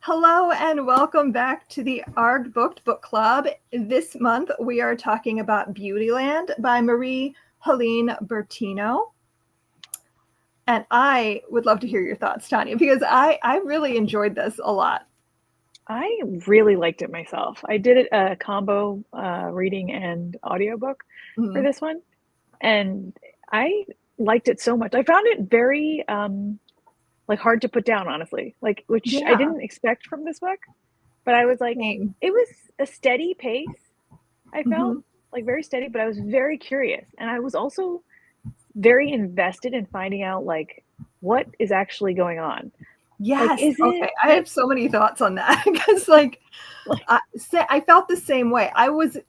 Hello and welcome back to the Arrrgh Booked Book Club. This month we are talking about Beautyland by Marie-Helene Bertino. And I would love to hear your thoughts, Tanya, because I really enjoyed this a lot. I really liked it myself. I did a combo reading and audiobook for this one, and I liked it so much. I found it very hard to put down, honestly, which I didn't expect from this book, but I was like, Same. it was a steady pace. I felt like very steady, but I was very curious, and I was also very invested in finding out like what is actually going on. Yes. Like, is okay. it I have so many thoughts on that because I felt the same way. I was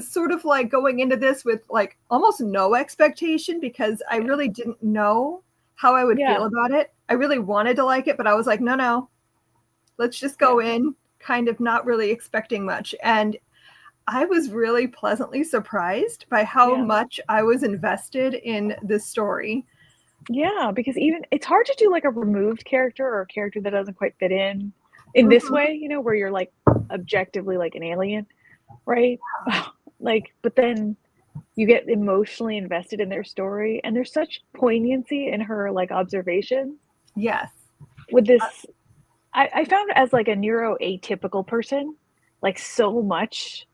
sort of like going into this with like almost no expectation because I really didn't know how I would feel about it. I really wanted to like it, but I was like, no, let's just go in kind of not really expecting much. And I was really pleasantly surprised by how much I was invested in this story. Yeah, because even it's hard to do like a removed character or a character that doesn't quite fit in this way, you know, where you're like objectively like an alien, right? Like, but then you get emotionally invested in their story, and there's such poignancy in her like observations. Yes. With this, I found as like a neuroatypical person, like so much.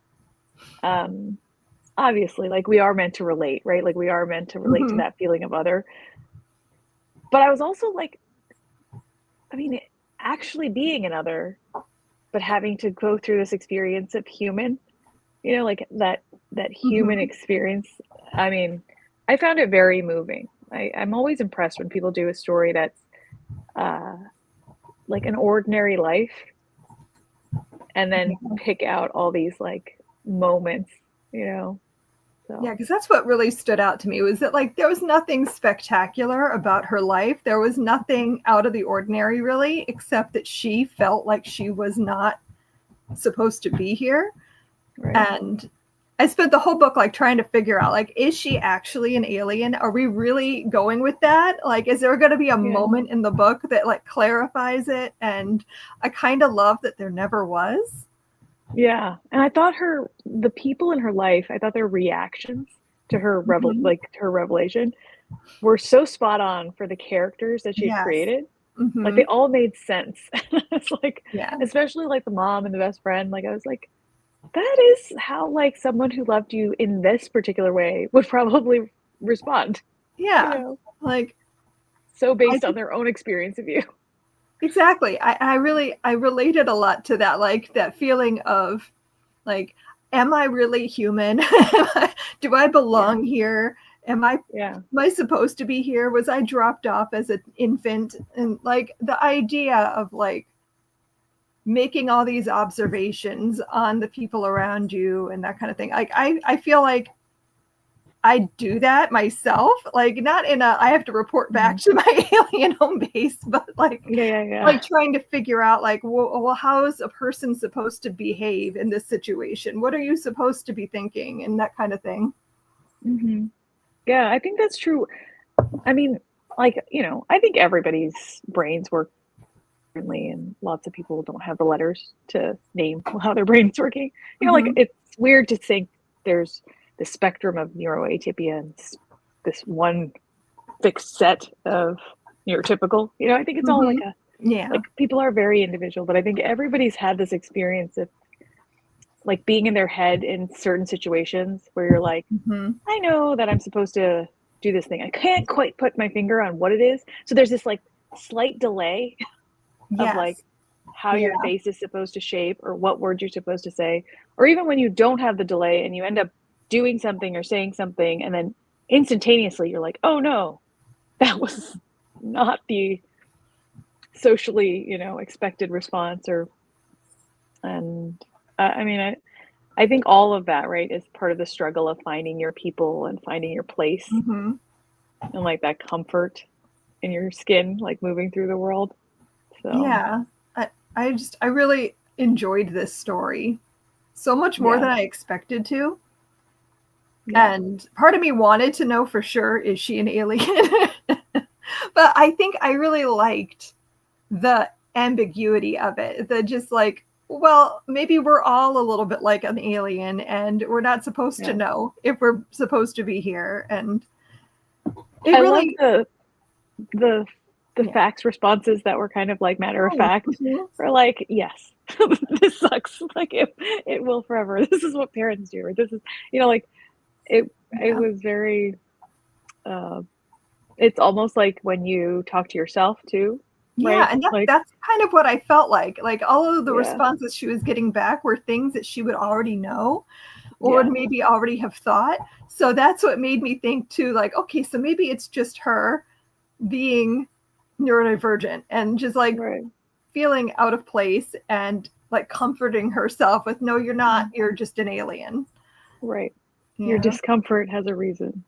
Obviously, like we are meant to relate, right? Like we are meant to relate to that feeling of other. But I was also like, I mean, actually being another, but having to go through this experience of human, you know, like that human experience. I mean, I found it very moving. I'm always impressed when people do a story that's like an ordinary life and then pick out all these like moments, you know. So. Yeah, because that's what really stood out to me was that like there was nothing spectacular about her life. There was nothing out of the ordinary really, except that she felt like she was not supposed to be here. Right. And I spent the whole book like trying to figure out like, is she actually an alien? Are we really going with that? Like, is there going to be a moment in the book that like clarifies it? And I kind of love that there never was. Yeah, and I thought the people in her life, I thought their reactions to her her revelation were so spot on for the characters that she had created. Like they all made sense. It's like, especially like the mom and the best friend. Like I was like, that is how like someone who loved you in this particular way would probably respond. Yeah, you know? like so based on their own experience of you. Exactly. I related a lot to that, like that feeling of like, am I really human? Do I belong here? Am I supposed to be here? Was I dropped off as an infant? And like the idea of like making all these observations on the people around you and that kind of thing. Like I feel like I do that myself, like not in a I have to report back to my alien home base, but like like trying to figure out like, well, how is a person supposed to behave in this situation? What are you supposed to be thinking and that kind of thing? Yeah, I think that's true. I mean, like, you know, I think everybody's brains work differently, and lots of people don't have the letters to name how their brain's working. You know, like it's weird to think there's the spectrum of neuroatypia and this one fixed set of neurotypical. You know, I think it's all like like people are very individual, but I think everybody's had this experience of like being in their head in certain situations where you're like, I know that I'm supposed to do this thing. I can't quite put my finger on what it is. So there's this like slight delay of like how your face is supposed to shape or what words you're supposed to say. Or even when you don't have the delay and you end up doing something or saying something, and then instantaneously you're like, oh no, that was not the socially, you know, expected response. And I mean, I think all of that, right, is part of the struggle of finding your people and finding your place and like that comfort in your skin, like moving through the world. So yeah, I really enjoyed this story so much more than I expected to. And part of me wanted to know for sure, is she an alien? But I think I really liked the ambiguity of it. The just like, well, maybe we're all a little bit like an alien and we're not supposed to know if we're supposed to be here. And I love the facts responses that were kind of like matter of fact. Or like, yes, this sucks. Like it will forever. This is what parents do. Or this is, you know, like it was very, it's almost like when you talk to yourself too. Yeah, right? and Like, that's kind of what I felt like. Like all of the responses she was getting back were things that she would already know or would maybe already have thought. So that's what made me think too, like, okay, so maybe it's just her being neurodivergent and just like feeling out of place and like comforting herself with, no, you're not, you're just an alien. Right. Yeah. Your discomfort has a reason.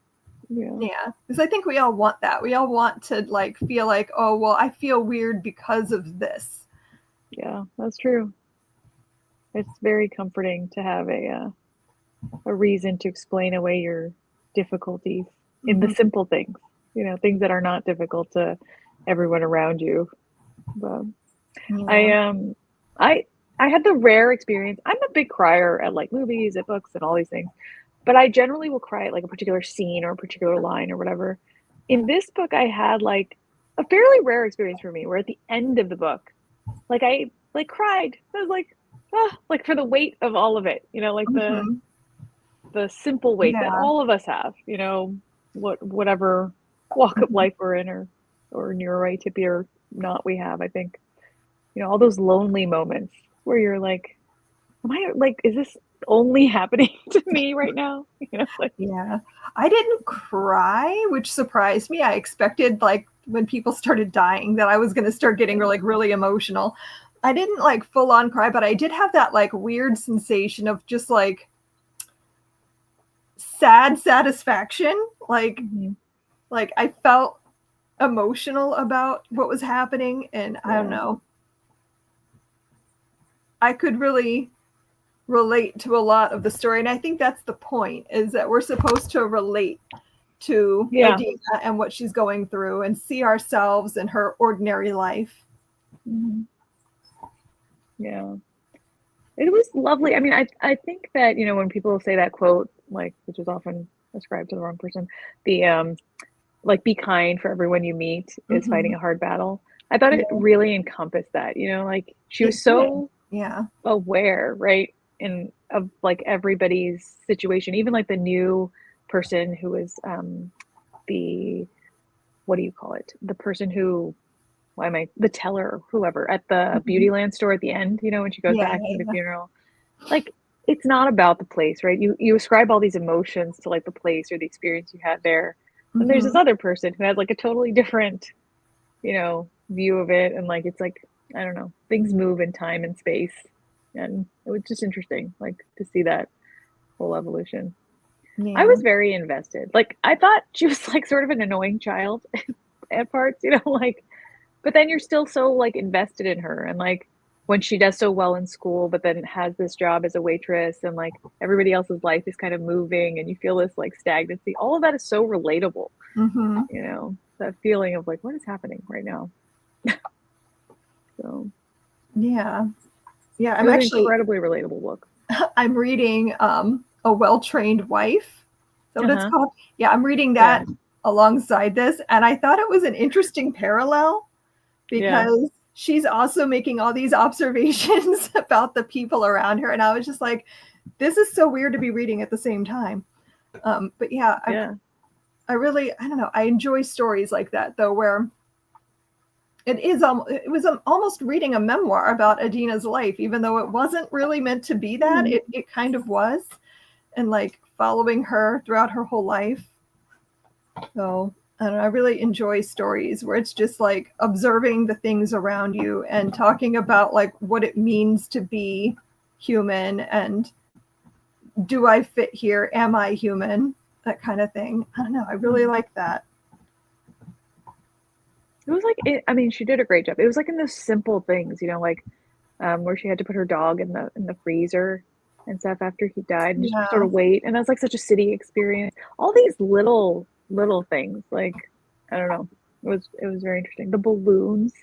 Yeah, because I think we all want that. We all want to like feel like, oh, well, I feel weird because of this. Yeah, that's true. It's very comforting to have a reason to explain away your difficulties in the simple things, you know, things that are not difficult to everyone around you. But I had the rare experience. I'm a big crier at like movies, at books, and all these things. But I generally will cry at like a particular scene or a particular line or whatever. In this book, I had like a fairly rare experience for me where at the end of the book, like I like cried. I was like, like for the weight of all of it, you know, like the simple weight that all of us have, you know, whatever walk of life we're in or neurotypy or not we have, I think, you know, all those lonely moments where you're like, am I like, is this only happening to me right now? You know, like, I didn't cry, which surprised me. I expected like when people started dying that I was going to start getting really emotional. I didn't like full on cry, but I did have that like weird sensation of just like sad satisfaction. Like I felt emotional about what was happening, and I don't know. I could really relate to a lot of the story, and I think that's the point, is that we're supposed to relate to Adina and what she's going through and see ourselves in her ordinary life. Yeah, it was lovely. I mean, I think that, you know, when people say that quote, like, which is often ascribed to the wrong person, the like, be kind, for everyone you meet is fighting a hard battle. I thought it really encompassed that, you know, like she was so aware, right, in of like everybody's situation, even like the new person who was the, what do you call it, the person who, the teller, whoever at the Beautyland store at the end, you know, when she goes back to the funeral, like, it's not about the place, right? You ascribe all these emotions to like the place or the experience you had there. And there's this other person who had like a totally different, you know, view of it. And like, it's like, I don't know, things move in time and space. And it was just interesting, like, to see that whole evolution. I was very invested. Like, I thought she was like sort of an annoying child at parts, you know, like, but then you're still so like invested in her. And like, when she does so well in school, but then has this job as a waitress and like everybody else's life is kind of moving and you feel this like stagnancy, all of that is so relatable. You know, that feeling of like, what is happening right now? So I'm actually incredibly relatable book. I'm reading A Well-Trained Wife. So what it's called. I'm reading that alongside this, and I thought it was an interesting parallel because she's also making all these observations about the people around her, and I was just like, this is so weird to be reading at the same time. But I really, I don't know, I enjoy stories like that though, where it was almost reading a memoir about Adina's life, even though it wasn't really meant to be that. It kind of was, and like following her throughout her whole life. So I don't know, I really enjoy stories where it's just like observing the things around you and talking about like what it means to be human and do I fit here? Am I human? That kind of thing. I don't know. I really like that. It was like, I mean, she did a great job. It was like in those simple things, you know, like where she had to put her dog in the freezer and stuff after he died, and just sort of wait. And that's like such a city experience. All these little things, like, I don't know. It was very interesting. The balloons,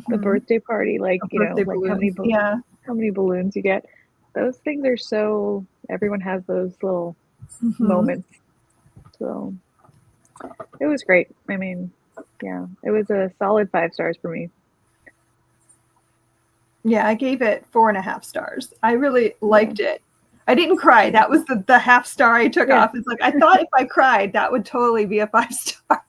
the birthday party, like, you know, like balloons. Yeah. how many balloons you get. Those things are so, everyone has those little moments. So it was great. I mean, yeah, it was a solid 5 stars for me. Yeah, I gave it 4.5 stars. I really liked it. I didn't cry. That was the half star I took off. It's like, I thought if I cried, that would totally be a 5 star.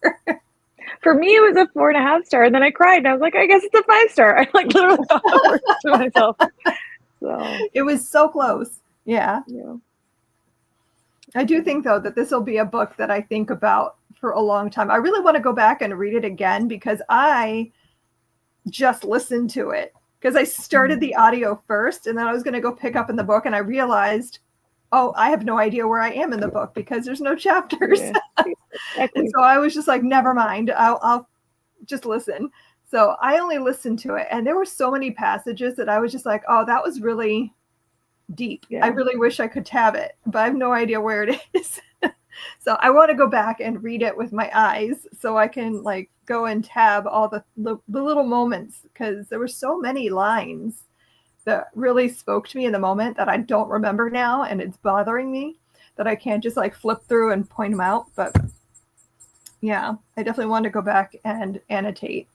For me, it was a 4.5 star, and then I cried, and I was like, I guess it's a 5 star. I like literally thought that word to myself. So it was so close. Yeah. Yeah. I do think, though, that this will be a book that I think about for a long time. I really want to go back and read it again because I just listened to it. Because I started the audio first, and then I was going to go pick up in the book, and I realized, oh, I have no idea where I am in the book because there's no chapters. Yeah, exactly. And so I was just like, never mind, I'll just listen. So I only listened to it, and there were so many passages that I was just like, oh, that was really deep. Yeah. I really wish I could tab it, but I have no idea where it is. So I want to go back and read it with my eyes so I can like go and tab all the little moments, because there were so many lines that really spoke to me in the moment that I don't remember now, and it's bothering me that I can't just like flip through and point them out. But yeah, I definitely want to go back and annotate.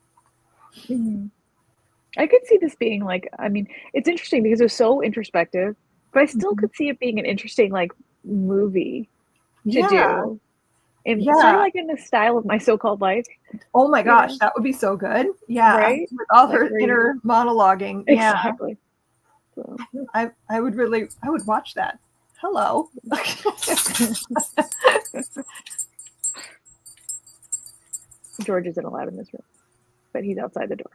Mm-hmm. I could see this being like, I mean, it's interesting because it was so introspective, but I still could see it being an interesting like movie to do. And sort of like in the style of My So-Called Life. Oh my gosh, that would be so good. Yeah. Right? With all her inner monologuing. Exactly. So. I would watch that. Hello. George isn't allowed in this room, but he's outside the door.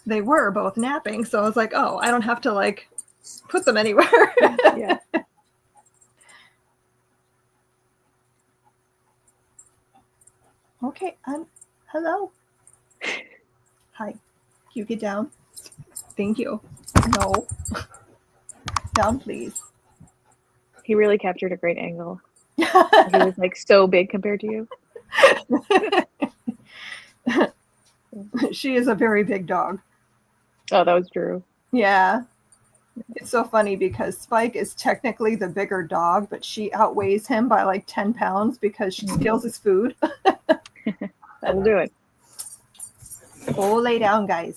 They were both napping, so I was like, oh, I don't have to like put them anywhere. Yeah. Okay, hello. Hi. Can you get down? Thank you. No. Down, please. He really captured a great angle. He was like so big compared to you. She is a very big dog. Oh, that was true. Yeah. It's so funny because Spike is technically the bigger dog, but she outweighs him by like 10 pounds because she steals his food. That'll do it. Go lay down, guys.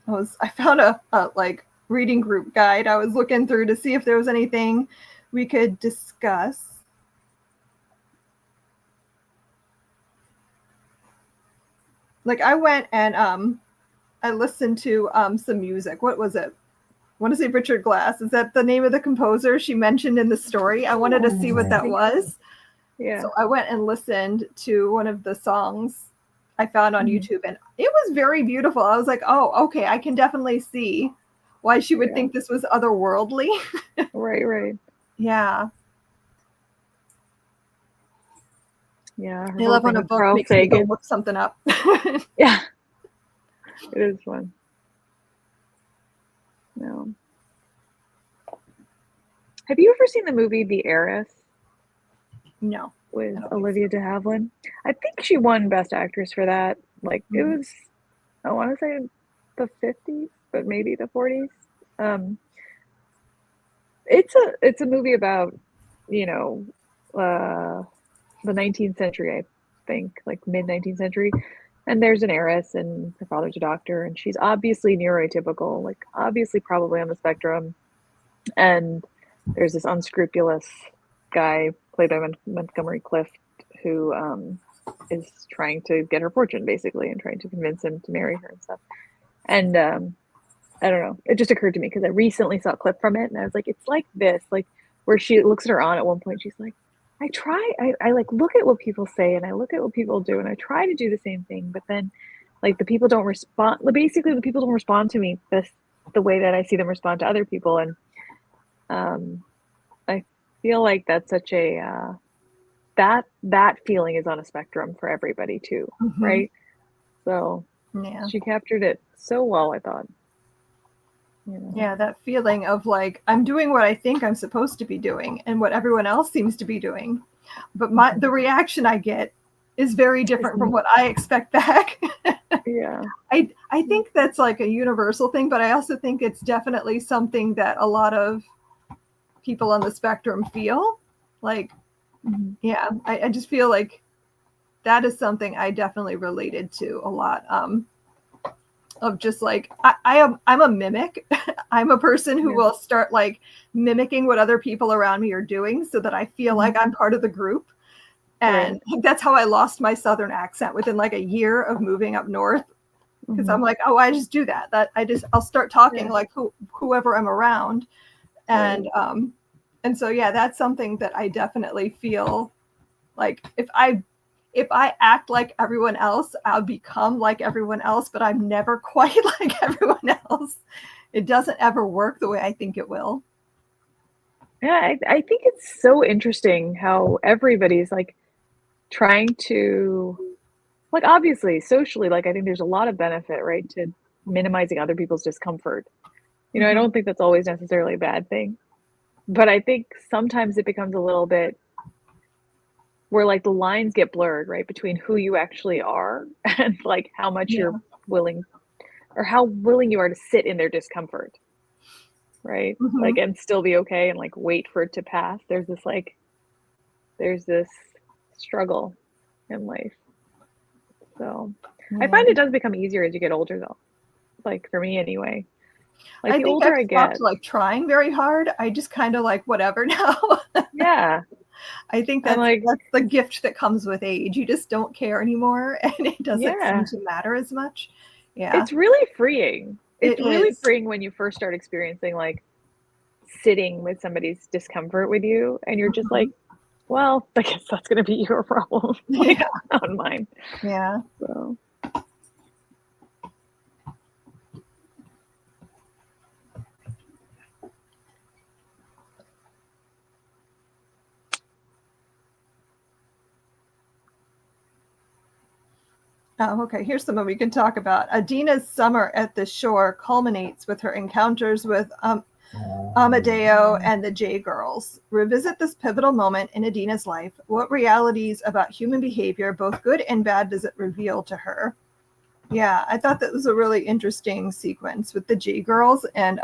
I found a like reading group guide. I was looking through to see if there was anything we could discuss. Like I went and I listened to some music. What was it? I want to say Richard Glass. Is that the name of the composer she mentioned in the story? I wanted to see what that was. Yeah. So I went and listened to one of the songs I found on YouTube, and it was very beautiful. I was like, oh, okay, I can definitely see why she would think this was otherworldly. Right. Yeah. Yeah. I love when a book makes me go look something up. Yeah. It is fun. No. Have you ever seen the movie The Heiress? No. With Olivia de Havilland? I think she won Best Actress for that. Like it was, I want to say the 50s, but maybe the 40s. It's a movie about, you know, the 19th century, I think, like mid 19th century. And there's an heiress, and her father's a doctor, and she's obviously neurotypical, like obviously probably on the spectrum. And there's this unscrupulous guy played by Montgomery Clift who is trying to get her fortune, basically, and trying to convince him to marry her and stuff. And I don't know, it just occurred to me because I recently saw a clip from it, and I was like, it's like this, like where she looks at her aunt at one point, she's like, I like look at what people say and I look at what people do and I try to do the same thing, but then like the people don't respond. Basically, the people don't respond to me the way that I see them respond to other people. And I feel like that's such a that feeling is on a spectrum for everybody too, right? So she captured it so well, I thought. Yeah, that feeling of like, I'm doing what I think I'm supposed to be doing and what everyone else seems to be doing. But the reaction I get is very different from what I expect back. Yeah. I think that's like a universal thing, but I also think it's definitely something that a lot of people on the spectrum feel. Like, yeah, I just feel like that is something I definitely related to a lot. Of just like, I'm a mimic. I'm a person who will start like mimicking what other people around me are doing so that I feel like I'm part of the group. And I think that's how I lost my Southern accent within like a year of moving up north. Because I'm like, oh, I just do that. I'll start talking like whoever I'm around. And so, yeah, that's something that I definitely feel like if I act like everyone else, I'll become like everyone else, but I'm never quite like everyone else. It doesn't ever work the way I think it will. Yeah, I think it's so interesting how everybody's like trying to, like, obviously socially, like I think there's a lot of benefit, right, to minimizing other people's discomfort. You know, I don't think that's always necessarily a bad thing, but I think sometimes it becomes a little bit where like the lines get blurred, right, between who you actually are and like how much you're willing or how willing you are to sit in their discomfort, right? Like, and still be okay and like wait for it to pass. There's this struggle in life. So I find it does become easier as you get older though. Like for me anyway. Like the older I get, like trying very hard. I just kind of like whatever now. Yeah. I think that's the gift that comes with age. You just don't care anymore and it doesn't seem to matter as much. Yeah. It's really freeing. It's really freeing when you first start experiencing like sitting with somebody's discomfort with you and you're just like, well, I guess that's going to be your problem, like not mine. Yeah. So. Oh, okay. Here's someone we can talk about. Adina's summer at the shore culminates with her encounters with Amadeo and the J Girls. Revisit this pivotal moment in Adina's life. What realities about human behavior, both good and bad, does it reveal to her? Yeah, I thought that was a really interesting sequence with the J Girls and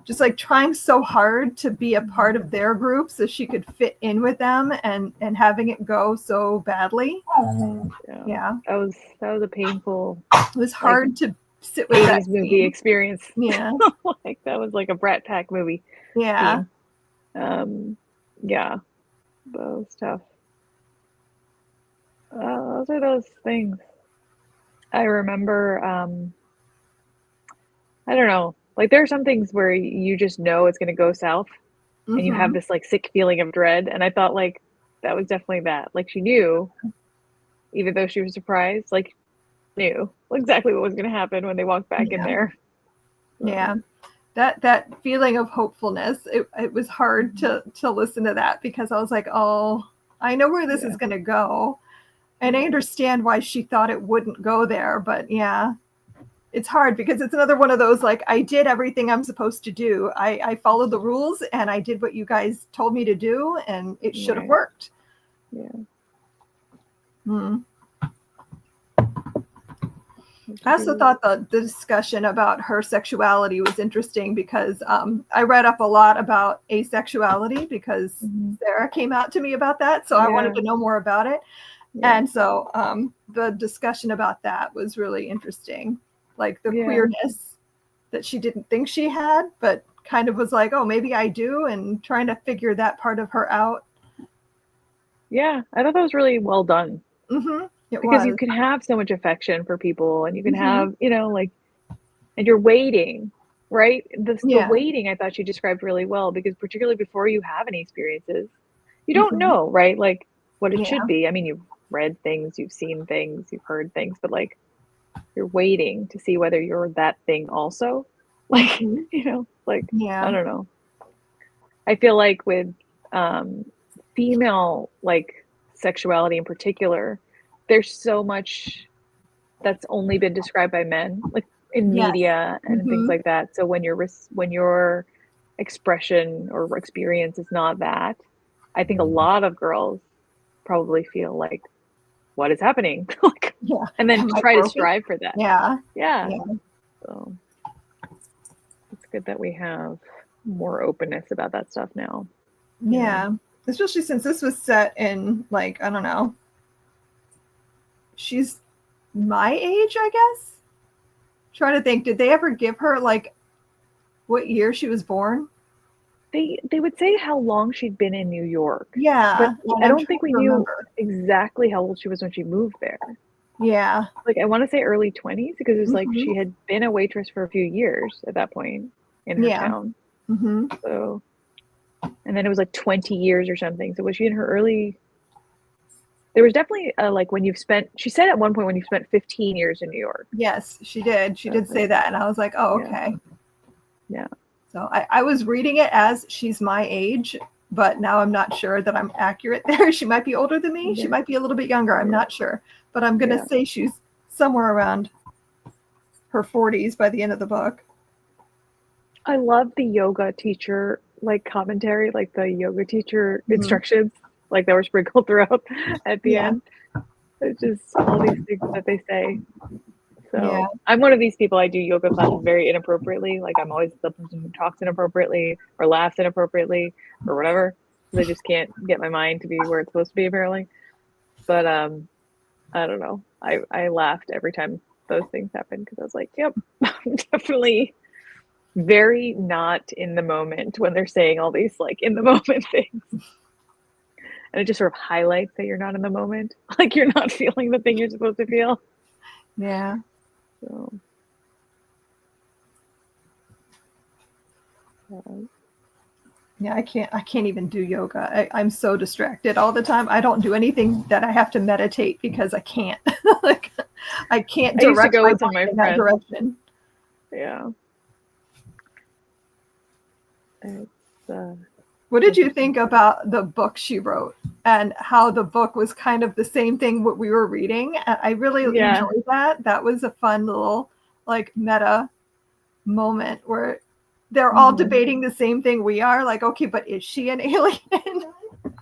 just like trying so hard to be a part of their group so she could fit in with them and having it go so badly. Yeah. That was a painful. It was hard to sit with that movie experience. Yeah. Like that was like a Brat Pack movie. Yeah. Yeah. That was tough. Those are those things. I remember, I don't know, like there are some things where you just know it's going to go south and you have this like sick feeling of dread. And I thought like, that was definitely that. Like she knew, even though she was surprised, like knew exactly what was going to happen when they walked back in there. Yeah. That feeling of hopefulness, it was hard to listen to that because I was like, oh, I know where this is going to go. And I understand why she thought it wouldn't go there. But yeah, it's hard because it's another one of those, like, I did everything I'm supposed to do. I followed the rules and I did what you guys told me to do and it should have worked. Yeah. I also thought the discussion about her sexuality was interesting because I read up a lot about asexuality because Sarah came out to me about that. So I wanted to know more about it. And so the discussion about that was really interesting. Like the queerness that she didn't think she had, but kind of was like, oh, maybe I do. And trying to figure that part of her out. Yeah, I thought that was really well done. Because you can have so much affection for people and you can have, you know, like, and you're waiting, right? The waiting I thought she described really well because particularly before you have any experiences, you don't know, right? Like what it should be. I mean, you've read things, you've seen things, you've heard things, but like you're waiting to see whether you're that thing also. Like, you know, like, I don't know. I feel like with female, like sexuality in particular, there's so much that's only been described by men. Like in Yes. media and things like that. So when your expression or experience is not that, I think a lot of girls probably feel like, what is happening? Yeah. And then Am I try to broken? strive for that. Yeah. Yeah. Yeah. So it's good that we have more openness about that stuff now. Yeah. Especially since this was set in, like, I don't know, she's my age, I guess. Trying to think, did they ever give her like what year she was born? They would say how long she'd been in New York. Yeah. But I don't think we knew exactly how old she was when she moved there. Yeah. Like, I want to say early 20s because it was like she had been a waitress for a few years at that point in her town. So, and then it was like 20 years or something. So was she in her early? There was definitely like when you've spent. She said at one point when you spent 15 years in New York. Yes, she did. She did say that, and I was like, oh, okay. Yeah. So I was reading it as she's my age, but now I'm not sure that I'm accurate there. She might be older than me. She might be a little bit younger. I'm not sure, but I'm gonna say she's somewhere around her 40s by the end of the book. I love the yoga teacher like commentary, like the yoga teacher instructions, like that were sprinkled throughout at the end. It's just all these things that they say. So I'm one of these people. I do yoga classes very inappropriately. Like I'm always the person who talks inappropriately or laughs inappropriately or whatever. I just can't get my mind to be where it's supposed to be apparently. But I don't know. I laughed every time those things happened because I was like, yep, I'm definitely very not in the moment when they're saying all these like in the moment things. And it just sort of highlights that you're not in the moment. Like you're not feeling the thing you're supposed to feel. Yeah. So, yeah, I can't even do yoga. I'm so distracted all the time. I don't do anything that I have to meditate because I can't. Like I can't direct I used to go my with some of my in friends. that direction. Yeah. It's, what did you think about the book she wrote and how the book was kind of the same thing what we were reading? I really enjoyed that. That was a fun little like meta moment where they're all debating the same thing we are. Like, okay, but is she an alien?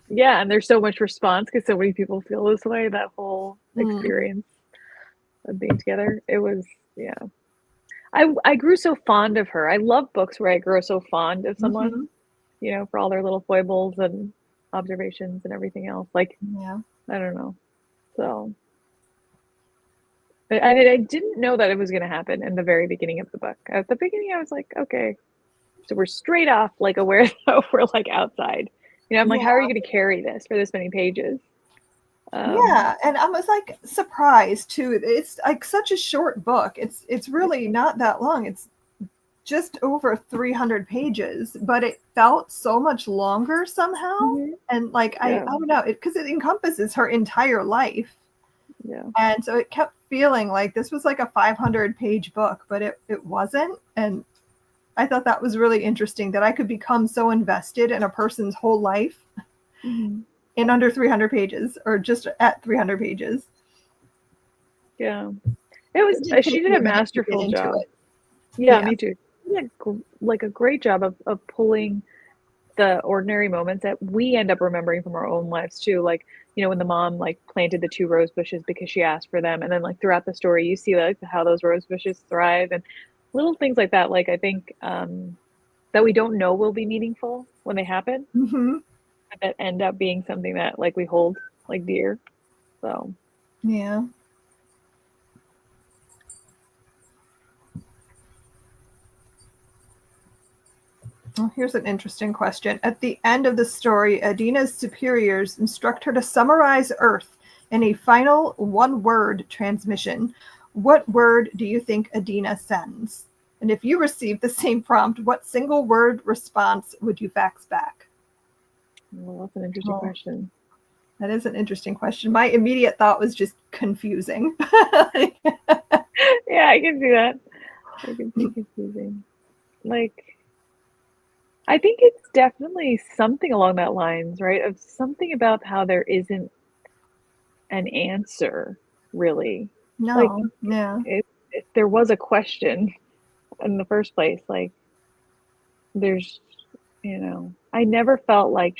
Yeah, and there's so much response because so many people feel this way. That whole experience of being together, it was I grew so fond of her. I love books where I grow so fond of someone, you know, for all their little foibles and observations and everything else. Like, I don't know. So, I didn't know that it was going to happen in the very beginning of the book. At the beginning, I was like, okay, so we're straight off, like aware that we're like outside. You know, I'm like, how are you going to carry this for this many pages? And I was like surprised too. It's like such a short book. It's really not that long. It's just over 300 pages, but it felt so much longer somehow. And like I don't know, because it encompasses her entire life. Yeah. And so it kept feeling like this was like a 500-page book, but it wasn't. And I thought that was really interesting that I could become so invested in a person's whole life in under 300 pages or just at 300 pages. Yeah. It was, she did a masterful job. Yeah, me too. She did like a great job of pulling the ordinary moments that we end up remembering from our own lives too. Like, you know, when the mom like planted the 2 rose bushes because she asked for them. And then like throughout the story, you see like how those rose bushes thrive and little things like that. Like I think that we don't know will be meaningful when they happen. That end up being something that like we hold like dear. So yeah. Well, here's an interesting question. At the end of the story, Adina's superiors instruct her to summarize Earth in a final 1-word transmission. What word do you think Adina sends? And if you received the same prompt, what single word response would you fax back? Well, that's an interesting question. That is an interesting question. My immediate thought was just confusing. Yeah, I can see that. I can see confusing. Like, I think it's definitely something along that lines, right? Of something about how there isn't an answer, really. No, like, yeah. if there was a question in the first place, like there's, I never felt like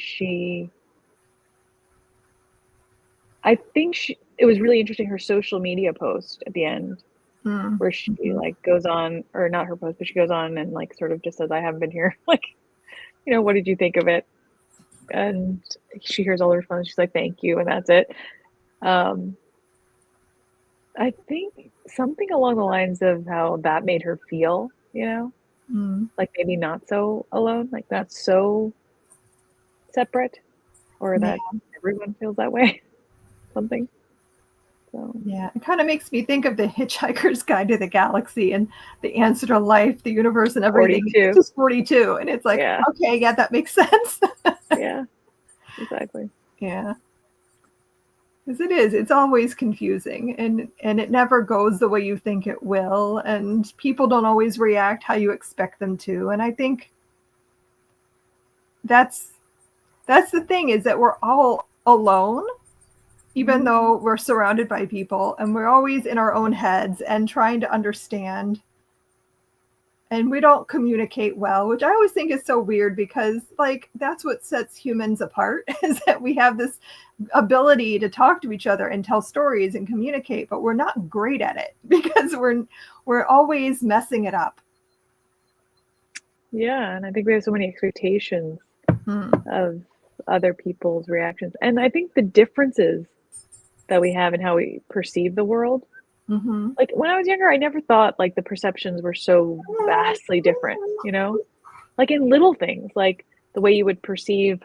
I think it was really interesting, her social media post at the end, where she like goes on, or not her post, but she goes on and like sort of just says, I haven't been here. Like, what did you think of it? And she hears all the responses. She's like, thank you. And that's it. I think something along the lines of how that made her feel, like maybe not so alone, like not so separate, or that everyone feels that way. Something. So. Yeah, it kind of makes me think of the Hitchhiker's Guide to the Galaxy and the answer to life, the universe, and everything. 42. It's just 42, and it's like, okay, yeah, that makes sense. Yeah, exactly. Yeah, because it's always confusing, and it never goes the way you think it will, and people don't always react how you expect them to, and I think that's the thing, is that we're all alone, even though we're surrounded by people, and we're always in our own heads and trying to understand, and we don't communicate well, which I always think is so weird, because like that's what sets humans apart, is that we have this ability to talk to each other and tell stories and communicate, but we're not great at it because we're always messing it up. Yeah, and I think we have so many expectations of other people's reactions, and I think the differences that we have in how we perceive the world. Like when I was younger, I never thought like the perceptions were so vastly different, like in little things, like the way you would perceive,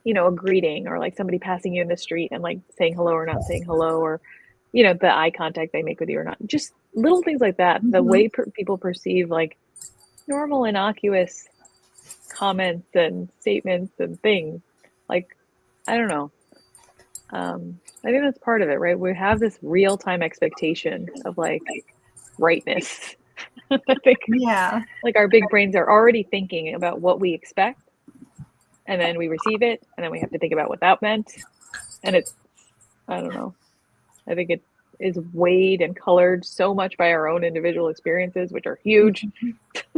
a greeting, or like somebody passing you in the street and like saying hello or not saying hello, or, the eye contact they make with you or not, just little things like that. The way people perceive like normal, innocuous comments and statements and things, like, I don't know. I think that's part of it, right? We have this real-time expectation of like rightness. I think, like our big brains are already thinking about what we expect, and then we receive it, and then we have to think about what that meant. And it's, I don't know. I think it is weighed and colored so much by our own individual experiences, which are huge.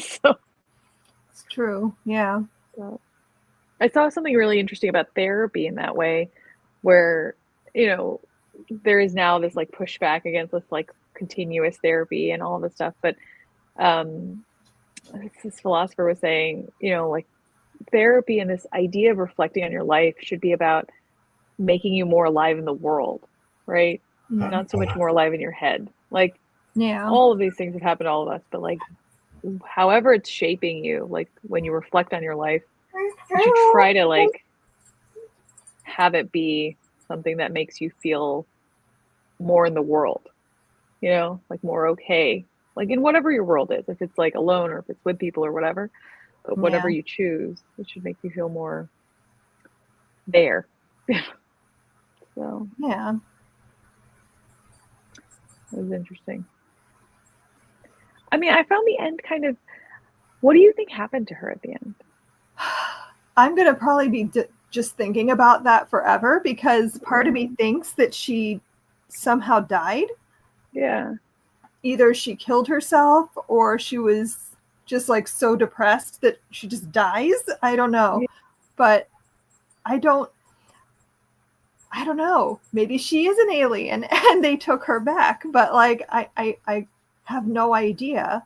So it's true. Yeah. So, I saw something really interesting about therapy in that way, where there is now this like pushback against this like continuous therapy and all this stuff, but this philosopher was saying, like therapy and this idea of reflecting on your life should be about making you more alive in the world, right? Not so much more alive in your head. Like, all of these things have happened to all of us, but like however it's shaping you, like when you reflect on your life, you should try to like have it be something that makes you feel more in the world, like more okay, like in whatever your world is, if it's like alone or if it's with people or whatever, but whatever you choose, it should make you feel more there. So yeah, it was interesting. I mean, I found the end kind of, what do you think happened to her at the end? I'm gonna probably be just thinking about that forever, because part of me thinks that she somehow died. Yeah. Either she killed herself, or she was just like so depressed that she just dies. I don't know. But I don't know. Maybe she is an alien and they took her back, but like I have no idea.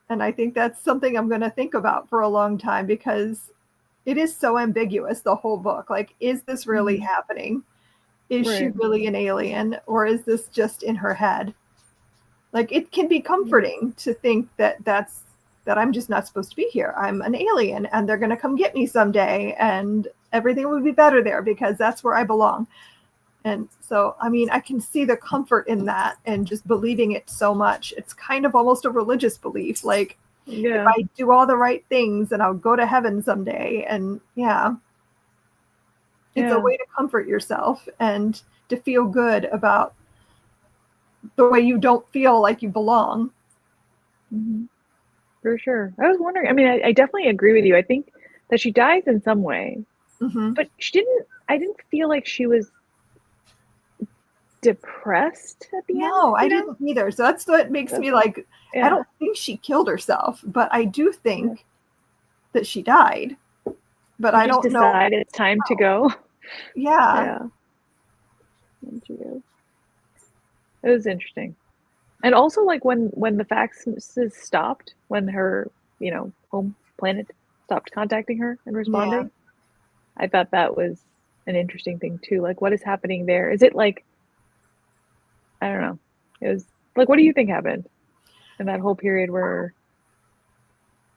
And I think that's something I'm going to think about for a long time, because it is so ambiguous, the whole book. Like, is this really happening? Is she really an alien, or is this just in her head? Like, it can be comforting to think that I'm just not supposed to be here. I'm an alien and they're going to come get me someday and everything will be better there because that's where I belong. And so, I mean, I can see the comfort in that and just believing it so much. It's kind of almost a religious belief. Like, if I do all the right things, then I'll go to heaven someday. And it's a way to comfort yourself and to feel good about the way you don't feel like you belong. For sure. I was wondering, I mean, I definitely agree with you. I think that she dies in some way, but I didn't feel like she was depressed at the end. No, I didn't either. So that's what makes me like, I don't think she killed herself, but I do think that she died. But I don't know. Decide it's time to go. Yeah. It was interesting. And also, like, when the faxes stopped, when her, home planet stopped contacting her and responding, I thought that was an interesting thing too. Like, what is happening there? Is it like, I don't know. It was like, what do you think happened in that whole period where?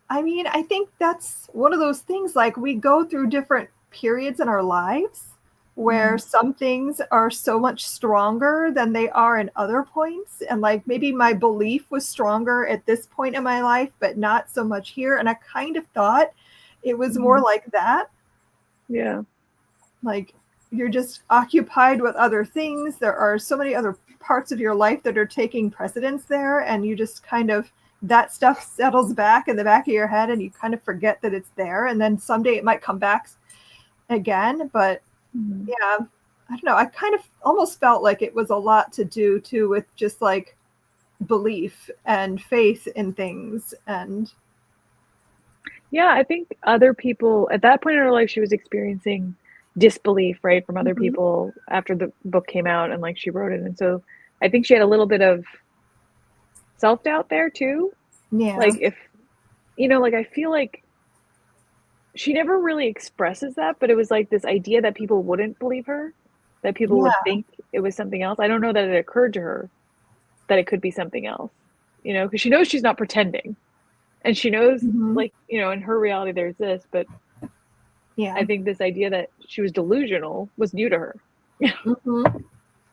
I mean, I think that's one of those things, like, we go through different periods in our lives where some things are so much stronger than they are in other points. And like, maybe my belief was stronger at this point in my life, but not so much here. And I kind of thought it was more like that. Yeah. Like, you're just occupied with other things. There are so many other parts of your life that are taking precedence there. And you just kind of, that stuff settles back in the back of your head and you kind of forget that it's there. And then someday it might come back again. But yeah, I don't know. I kind of almost felt like it was a lot to do too with just like belief and faith in things. And yeah, I think other people at that point in her life, she was experiencing disbelief, right, from other people after the book came out and like she wrote it. And so I think she had a little bit of self-doubt there too. Yeah. Like, if, like, I feel like she never really expresses that, but it was like this idea that people wouldn't believe her, that people would think it was something else. I don't know that it occurred to her that it could be something else, because she knows she's not pretending. And she knows, like, in her reality, there's this, but I think this idea that she was delusional was new to her.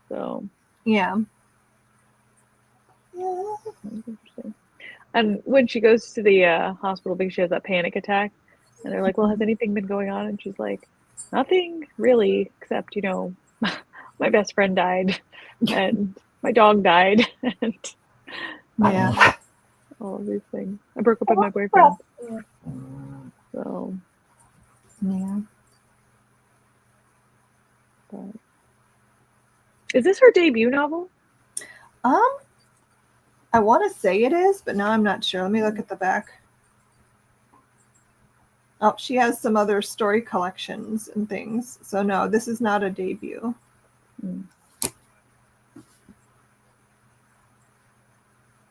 So, yeah. Interesting. And when she goes to the hospital, I think she has that panic attack. And they're like, well, has anything been going on? And she's like, nothing really, except, my best friend died and my dog died. And all of these things. I broke up with my boyfriend. So, yeah. But. Is this her debut novel? I want to say it is, but now I'm not sure. Let me look at the back. Oh, she has some other story collections and things. So no, this is not a debut.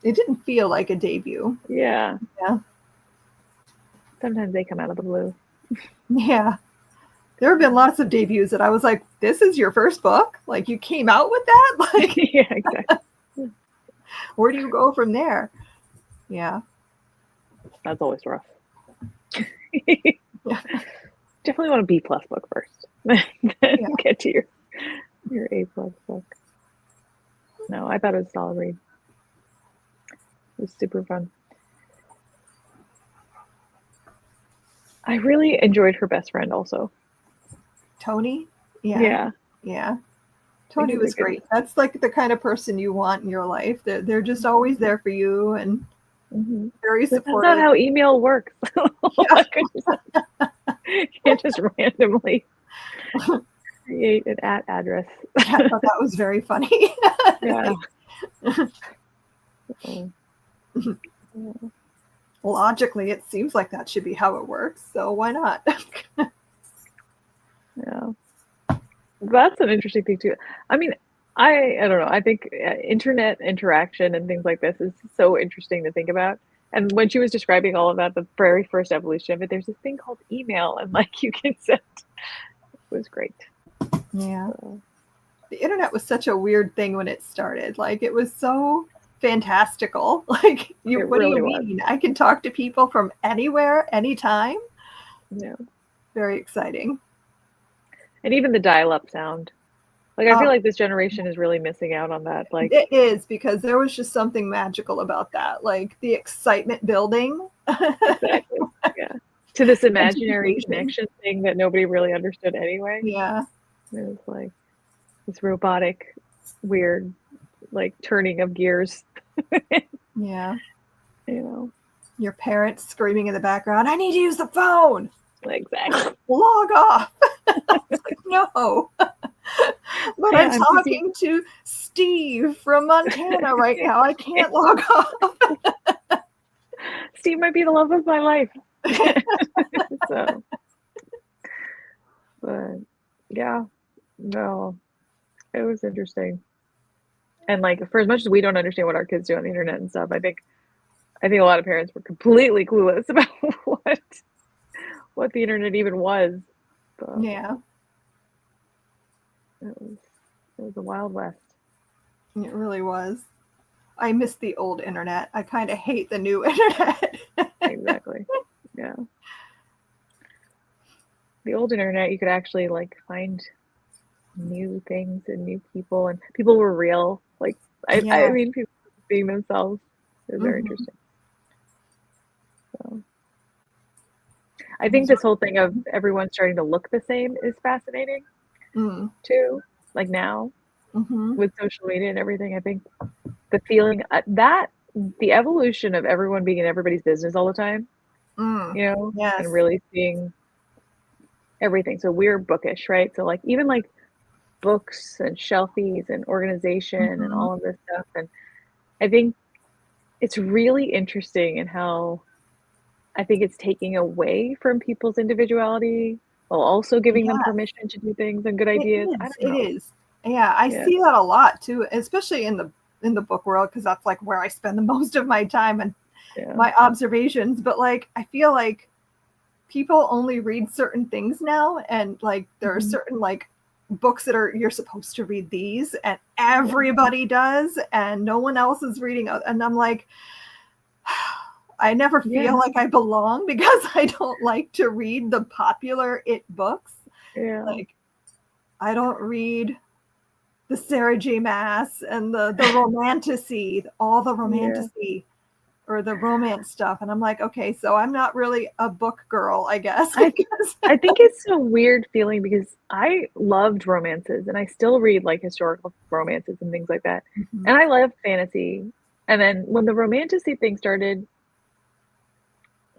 It didn't feel like a debut. Yeah. Sometimes they come out of the blue. Yeah. There have been lots of debuts that I was like, this is your first book? Like, you came out with that? Like, yeah, exactly. Where do you go from there? Yeah. That's always rough. Definitely want a B+ book first. Then get to your A+ book. No, I thought it was a solid read. It was super fun. I really enjoyed her best friend also. Tony? Yeah. Tony was great. That's like the kind of person you want in your life. They're just always there for you and very supportive. That's not how email works. You can't just randomly create an address. I thought that was very funny. Yeah. Logically, it seems like that should be how it works. So why not? Yeah. That's an interesting thing too. I mean, I don't know. I think internet interaction and things like this is so interesting to think about. And when she was describing all of that, the very first evolution of it, there's this thing called email, and like you can send. It was great. Yeah. So. The internet was such a weird thing when it started. Like, it was so fantastical. Like, what do you mean? I can talk to people from anywhere, anytime. Yeah. Very exciting. And even the dial-up sound. Like, I feel like this generation is really missing out on that. Like, it is, because there was just something magical about that. Like, the excitement building. Exactly. Yeah. To this imaginary connection thing that nobody really understood anyway. Yeah. It was like this robotic, weird, like, turning of gears. Yeah. Your parents screaming in the background, I need to use the phone. Exactly. Log off. Like, no. But I'm talking to Steve from Montana right now. I can't log off. Steve might be the love of my life. So, but yeah, no, it was interesting. And like, for as much as we don't understand what our kids do on the internet and stuff, I think a lot of parents were completely clueless about what the internet even was. So, yeah, it was a Wild West. it really was. I miss the old internet. I kind of hate the new internet. Exactly. Yeah. The old internet, you could actually like find new things and new people, and people were real. Like, I mean, people being themselves. It was very interesting. So, I think this whole thing of everyone starting to look the same is fascinating too. Like now, with social media and everything, I think the feeling that the evolution of everyone being in everybody's business all the time, you know, and really seeing everything. So we're bookish, right? So like even like books and shelfies and organization and all of this stuff. And I think it's really interesting in how I think it's taking away from people's individuality while also giving them permission to do things and good ideas. It is. Yeah, I see that a lot too, especially in the book world, because that's like where I spend the most of my time and my observations. But like, I feel like people only read certain things now, and like there are certain like books that are you're supposed to read these, and everybody does, and no one else is reading. And I'm like, I never feel like I belong because I don't like to read the popular books. Yeah. Like, I don't read the Sarah J. Maas and the romanticy, all the romanticy or the romance stuff. And I'm like, okay, so I'm not really a book girl, I guess. I think it's a weird feeling because I loved romances and I still read like historical romances and things like that. And I love fantasy. And then when the romanticy thing started,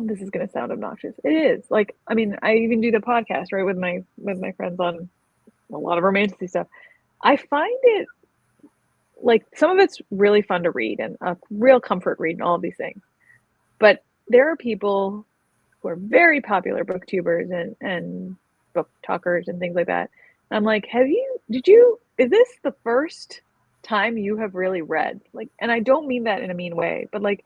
this is going to sound obnoxious. It is like, I mean, I even do the podcast, right, with my friends on a lot of romanticy stuff. I find it like some of it's really fun to read and a real comfort read and all of these things. But there are people who are very popular booktubers and book talkers and things like that. And I'm like, is this the first time you have really read? Like, and I don't mean that in a mean way, but like,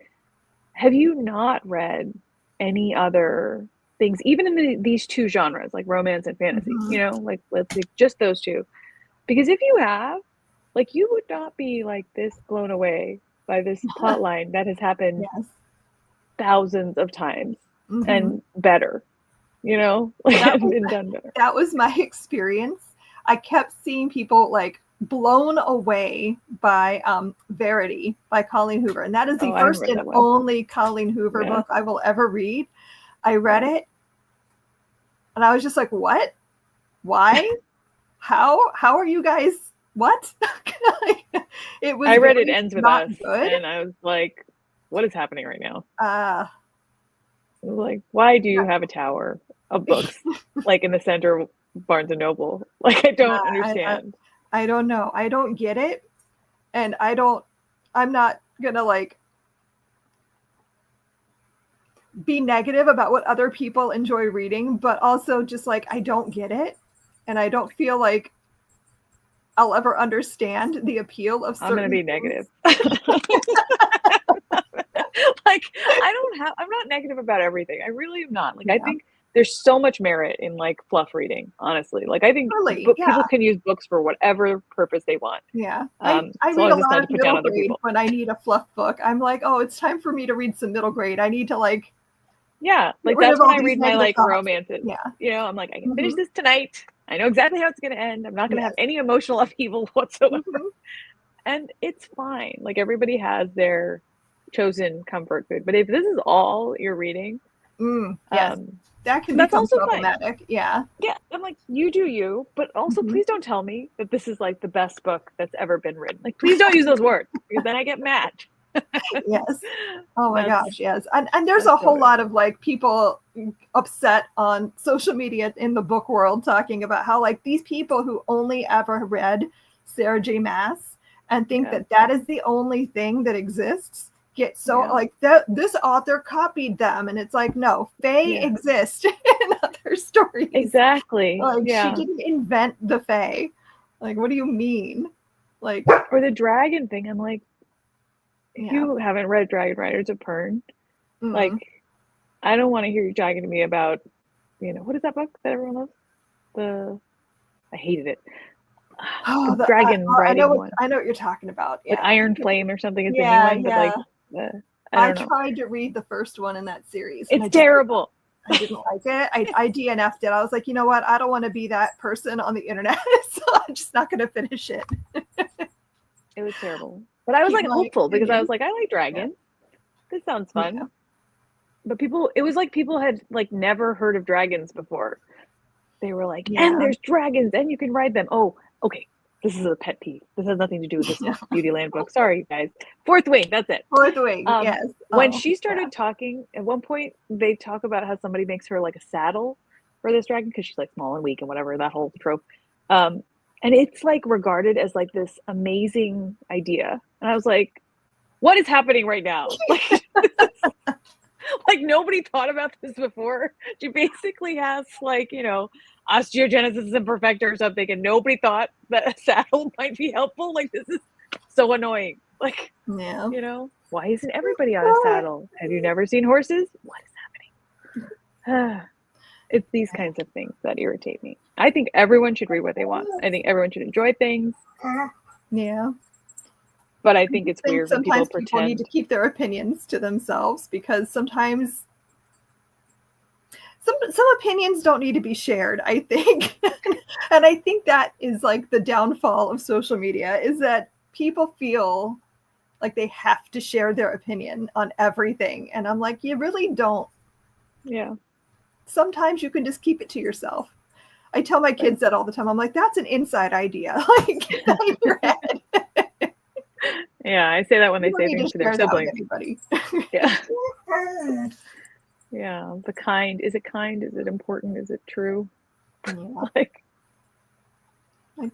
have you not read any other things, even in these two genres, like romance and fantasy, you know, like let's say just those two? Because if you have, like, you would not be like this blown away by this plot line that has happened thousands of times and better, you know, like been done better. That was my experience. I kept seeing people like blown away by Verity by Colleen Hoover. And that is the first and only Colleen Hoover book I will ever read. I read it and I was just like, what? Why? How are you guys? What? It was. I read It Ends With Us, good. And I was like, what is happening right now? Like, why do you have a tower of books like in the center of Barnes and Noble? Like, I don't understand. I don't know. I don't get it. And I'm not gonna like be negative about what other people enjoy reading, but also just like, I don't get it. And I don't feel like I'll ever understand the appeal of certain I'm going to be negative. Like, I'm not negative about everything. I really am not. Like, I think there's so much merit in like fluff reading, honestly. Like, I think people can use books for whatever purpose they want. Yeah. I read a lot of middle grade when I need a fluff book. I'm like, oh, it's time for me to read some middle grade. I need to like, like that's when I read my like romances. Yeah. You know, I'm like, I can finish this tonight. I know exactly how it's going to end. I'm not going to have any emotional upheaval whatsoever. And it's fine. Like, everybody has their chosen comfort food. But if this is all you're reading, that can become also problematic. Fine. Yeah. Yeah. I'm like, you do you, but also please don't tell me that this is like the best book that's ever been written. Like, please don't use those words because then I get mad. Yes. Oh my gosh, yes. And there's a whole lot of like people upset on social media in the book world talking about how like these people who only ever read Sarah J. Maas and think that is the only thing that exists get so like this author copied them, and it's like, no, fae exist in other stories. Exactly. Like she didn't invent the fae. Like, what do you mean? Like, or the dragon thing. I'm like, if you haven't read Dragon Riders of Pern, like, I don't want to hear you talking to me about, what is that book that everyone loves? I hated it. The dragon riding one. I know what you're talking about. Like Iron Flame or something is the new one, but like I tried to read the first one in that series. It's terrible. I didn't like it. I DNF'd it. I was like, you know what? I don't want to be that person on the internet, so I'm just not going to finish it. It was terrible. But I was like hopeful because I was like, I like dragons. This sounds fun. Yeah. But it was like people had like never heard of dragons before. They were like, and there's dragons and you can ride them. Oh, okay. This is a pet peeve. This has nothing to do with this Beautyland book. Sorry, guys. Fourth Wing. That's it. Fourth Wing. Yes. When she started talking, at one point, they talk about how somebody makes her like a saddle for this dragon because she's like small and weak and whatever, that whole trope. And it's like regarded as like this amazing idea. And I was like, what is happening right now? Like nobody thought about this before. She basically has like, osteogenesis imperfecta or something, and nobody thought that a saddle might be helpful. Like, this is so annoying. Like, why isn't everybody on a saddle? Have you never seen horses? What is happening? It's these kinds of things that irritate me. I think everyone should read what they want. I think everyone should enjoy things. Yeah. But I think it's weird when people pretend. People need to keep their opinions to themselves, because sometimes some opinions don't need to be shared, I think. And I think that is like the downfall of social media, is that people feel like they have to share their opinion on everything. And I'm like, you really don't. Yeah. Sometimes you can just keep it to yourself. I tell my kids that all the time. I'm like, that's an inside idea. Like, get that in your head. Yeah, I say that when they say things to their siblings. Yeah. Yeah. The kind. Is it kind? Is it important? Is it true? Yeah. Like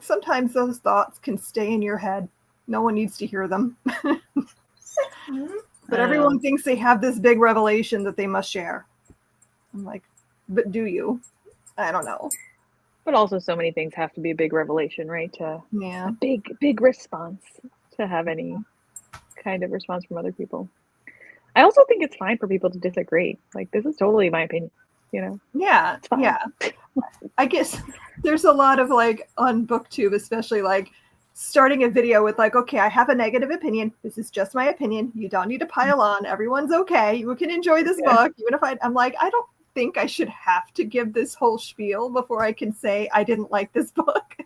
sometimes those thoughts can stay in your head. No one needs to hear them. But everyone thinks they have this big revelation that they must share. I'm like, but do you? I don't know. But also so many things have to be a big revelation, right? A big response to have any kind of response from other people. I also think it's fine for people to disagree. Like, this is totally my opinion, Yeah. Yeah. I guess there's a lot of like on BookTube, especially like starting a video with like, okay, I have a negative opinion. This is just my opinion. You don't need to pile on. Everyone's okay. You can enjoy this book. Even if I'm like, I don't think I should have to give this whole spiel before I can say I didn't like this book.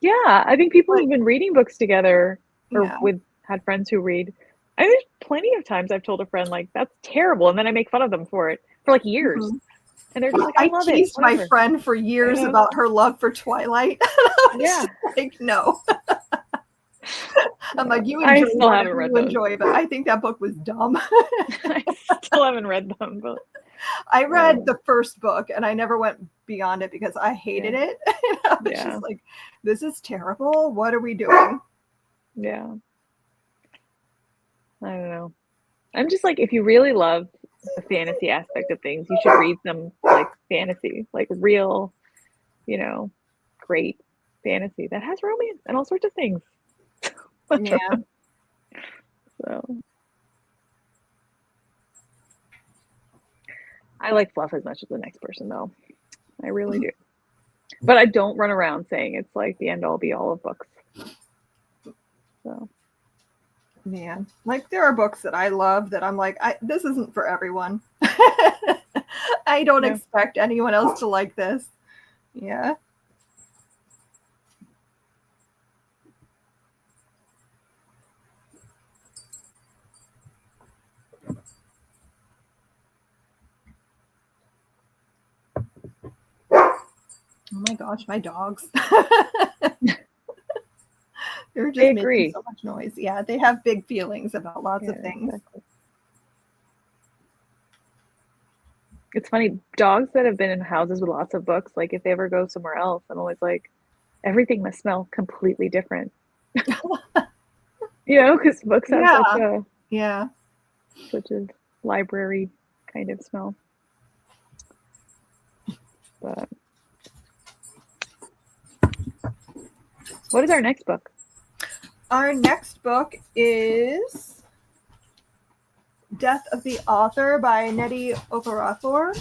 Yeah. I think people have been reading books together or had friends who read. I mean, there's plenty of times I've told a friend like, that's terrible. And then I make fun of them for it for like years. And they're just like, I love it. I teased my friend for years about her love for Twilight. Like, no. I'm like, you enjoy it, but I think that book was dumb. I still haven't read them, but I read the first book and I never went beyond it because I hated it. I was just like, this is terrible. What are we doing? Yeah. I don't know. I'm just like, if you really love the fantasy aspect of things, you should read some like fantasy, like real, great fantasy that has romance and all sorts of things. Yeah. So I like fluff as much as the next person, though. I really do. But I don't run around saying it's like the end all be all of books. So. Yeah, like there are books that I love that I'm like, this isn't for everyone. I don't expect anyone else to like this. Yeah. Oh my gosh, my dogs. They're just making so much noise. Yeah, they have big feelings about lots of things. Exactly. It's funny, dogs that have been in houses with lots of books, like if they ever go somewhere else, I'm always like, everything must smell completely different. You know, because books have such a library kind of smell. But what is our next book? Our next book is Death of the Author by Nnedi Okorafor.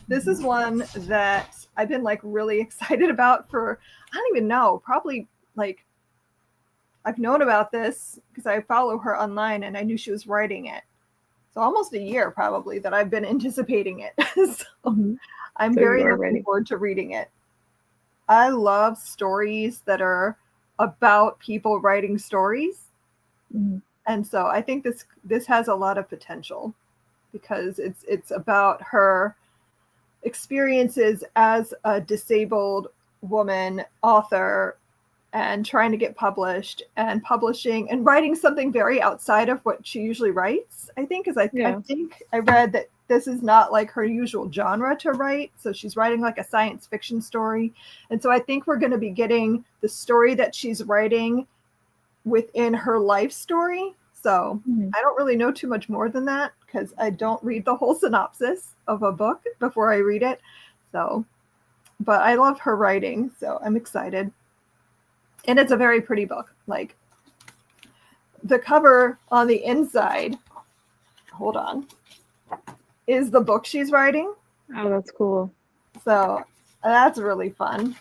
This is one that I've been like really excited about for, I don't even know, probably like I've known about this because I follow her online and I knew she was writing it. So almost a year probably that I've been anticipating it. So I'm very looking forward to reading it. I love stories that are about people writing stories. And so I think this has a lot of potential because it's about her experiences as a disabled woman author and trying to get published and publishing and writing something very outside of what she usually writes. I think I think I read that this is not like her usual genre to write. So she's writing like a science fiction story. And so I think we're going to be getting the story that she's writing within her life story. So I don't really know too much more than that because I don't read the whole synopsis of a book before I read it. So, but I love her writing, so I'm excited. And it's a very pretty book. Like the cover on the inside, hold on, is the book she's writing. Oh, that's cool. So that's really fun.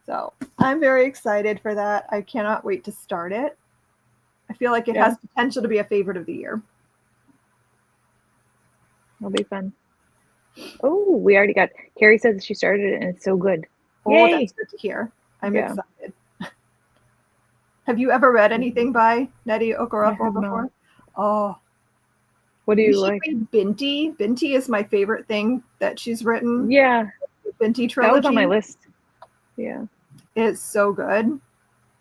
So I'm very excited for that. I cannot wait to start it. I feel like it has potential to be a favorite of the year. It'll be fun. Oh, we already got, Carrie says she started it and it's so good. Oh, that's good to hear. I'm excited. Have you ever read anything by Nnedi Okorafor before? Oh. What do you like? Read Binti. Binti is my favorite thing that she's written. Yeah. Binti trilogy. That was on my list. Yeah. It's so good.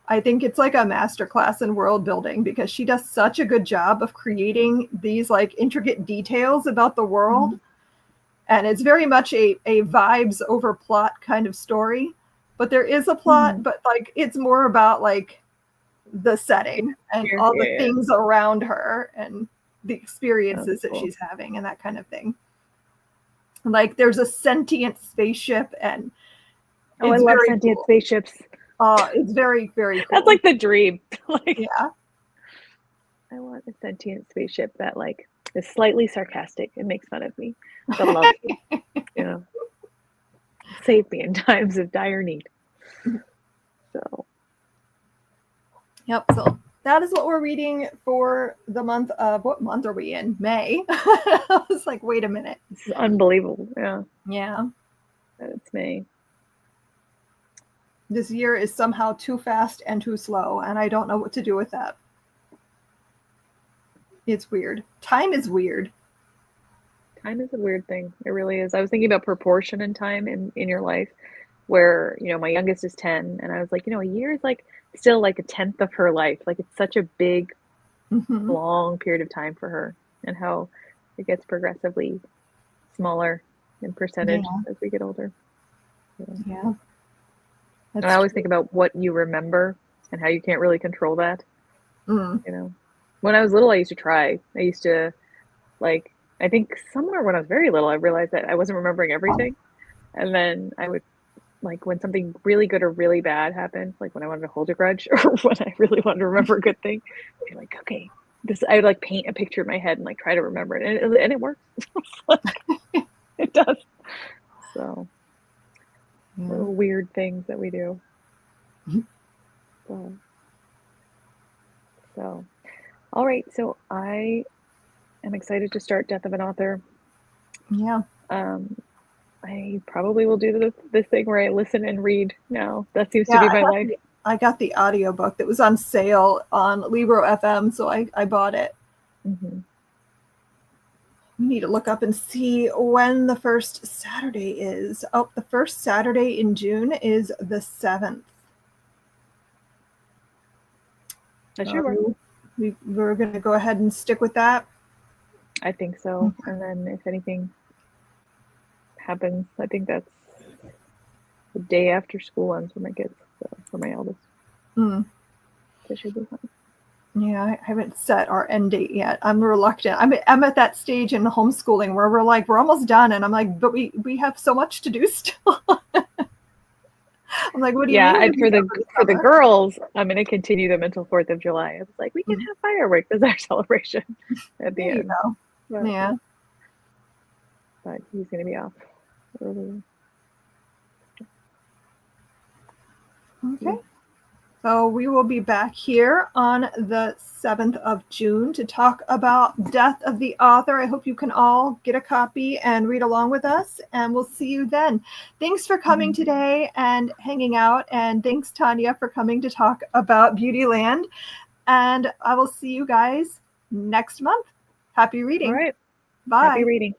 I think it's like a masterclass in world building because she does such a good job of creating these like intricate details about the world. And it's very much a vibes over plot kind of story. But there is a plot, but like it's more about like the setting and all the things around her and the experiences that she's having and that kind of thing. Like there's a sentient spaceship and I love sentient spaceships. It's very, very cool. That's like the dream. Like, yeah. I want a sentient spaceship that like is slightly sarcastic and makes fun of me, but loves me. You know, save me in times of dire need. So. Yep. So that is what we're reading for the month of, what month are we in? May. I was like, wait a minute. This is unbelievable. Yeah. Yeah. It's May. This year is somehow too fast and too slow, and I don't know what to do with that. It's weird. Time is weird. Time is a weird thing. It really is. I was thinking about proportion in time in your life where, you know, my youngest is 10 and I was like, you know, a year is like still like a 10th of her life. Like it's such a big, long period of time for her and how it gets progressively smaller in percentage as we get older. Yeah. And I always think about what you remember and how you can't really control that. You know, when I was little, I used to try. I used to, like, I think somewhere when I was very little, I realized that I wasn't remembering everything. And then I would, like, when something really good or really bad happened, like when I wanted to hold a grudge or when I really wanted to remember a good thing, I'd be like, okay, this, I would like paint a picture in my head and like try to remember it. And it works. It does. So. Little weird things that we do. So, all right. So I am excited to start Death of an Author. Yeah. I probably will do this thing where I listen and read now. That seems to be my life. I got the audiobook that was on sale on Libro FM, so I bought it. We need to look up and see when the first Saturday is. Oh, the first Saturday in June is the 7th. That should work. We're going to go ahead and stick with that. I think so. And then if anything happens, I think that's the day after school ends for my kids, so for my eldest. That should be fun. Yeah, I haven't set our end date yet. I'm reluctant. I'm at that stage in homeschooling where we're like, we're almost done. And I'm like, but we have so much to do still. I'm like, what do you mean? And for the girls, I'm going to continue them until 4th of July. I was like, we can have fireworks as our celebration at the end. But, yeah. But he's going to be off early. Okay. So we will be back here on the 7th of June to talk about Death of the Author. I hope you can all get a copy and read along with us, and we'll see you then. Thanks for coming today and hanging out, and thanks, Tanya, for coming to talk about Beautyland. And I will see you guys next month. Happy reading. All right. Bye. Happy reading.